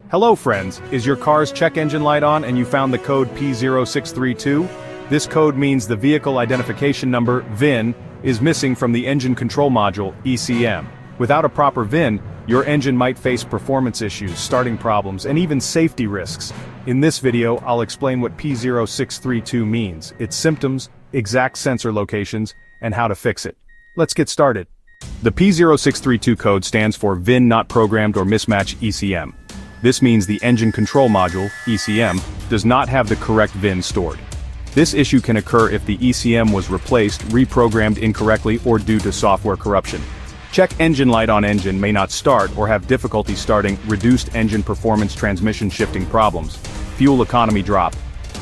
Hello friends, is your car's check engine light on and you found the code P0632? This code means the vehicle identification number, VIN, is missing from the engine control module, ECM. Without a proper VIN, your engine might face performance issues, starting problems, and even safety risks. In this video, I'll explain what P0632 means, its symptoms, exact sensor locations, and how to fix it. Let's get started. The P0632 code stands for VIN Not Programmed or Mismatch ECM. This means the engine control module, ECM, does not have the correct VIN stored. This issue can occur if the ECM was replaced, reprogrammed incorrectly, or due to software corruption. Check engine light on engine may not start or have difficulty starting, reduced engine performance, transmission shifting problems, fuel economy drop.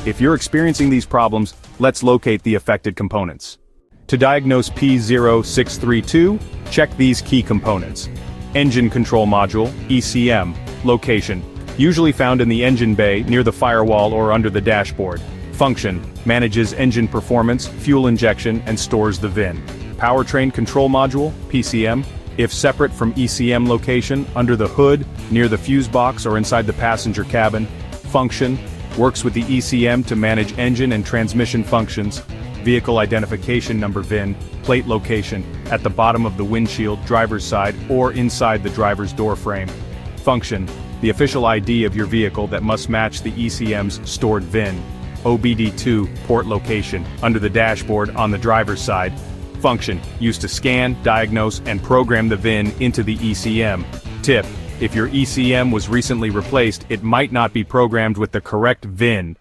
If you're experiencing these problems, let's locate the affected components. To diagnose P0632, check these key components. Engine control module, ECM, location, usually found in the engine bay, near the firewall or under the dashboard. Function, manages engine performance, fuel injection, and stores the VIN. Powertrain Control Module, PCM, if separate from ECM location, under the hood, near the fuse box or inside the passenger cabin. Function, works with the ECM to manage engine and transmission functions. Vehicle identification number VIN, plate location, at the bottom of the windshield, driver's side, or inside the driver's door frame. Function, the official ID of your vehicle that must match the ECM's stored VIN. obd2, port location, under the dashboard on the driver's side. Function, used to scan, diagnose, and program the VIN into the ECM. Tip, if your ECM was recently replaced, it might not be programmed with the correct VIN.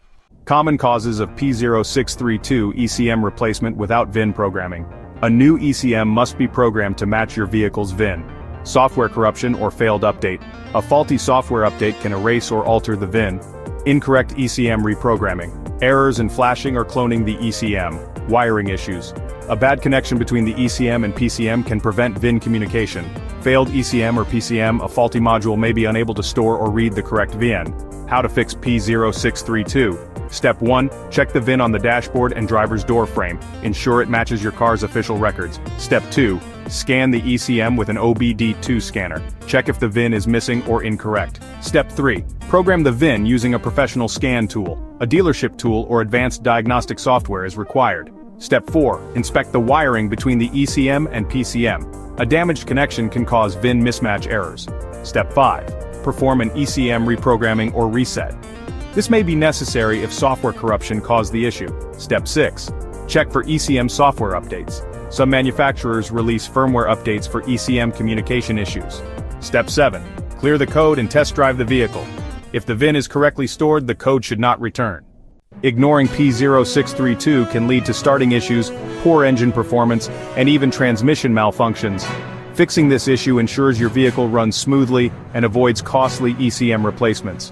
Common causes of P0632 ECM replacement without VIN programming. A new ECM must be programmed to match your vehicle's VIN. Software corruption or failed update. A faulty software update can erase or alter the VIN. Incorrect ECM reprogramming. Errors in flashing or cloning the ECM. Wiring issues. A bad connection between the ECM and PCM can prevent VIN communication. Failed ECM or PCM, a faulty module may be unable to store or read the correct VIN. How to fix P0632. Step 1, check the VIN on the dashboard and driver's door frame. Ensure it matches your car's official records. Step 2, scan the ECM with an obd2 scanner. Check if the VIN is missing or incorrect. Step 3, program the VIN using a professional scan tool. A dealership tool or advanced diagnostic software is required. Step 4, inspect the wiring between the ECM and PCM. A damaged connection can cause VIN mismatch errors. Step 5, perform an ECM reprogramming or reset. This may be necessary if software corruption caused the issue. Step 6, check for ECM software updates. Some manufacturers release firmware updates for ECM communication issues. Step 7, clear the code and test drive the vehicle. If the VIN is correctly stored, the code should not return. Ignoring P0632 can lead to starting issues, poor engine performance, and even transmission malfunctions. Fixing this issue ensures your vehicle runs smoothly and avoids costly ECM replacements.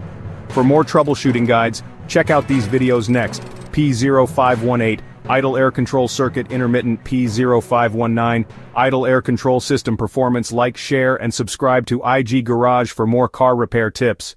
For more troubleshooting guides, check out these videos next. P0518, idle air control circuit intermittent. P0519, idle air control system performance. Like, share, and subscribe to IG Garage for more car repair tips.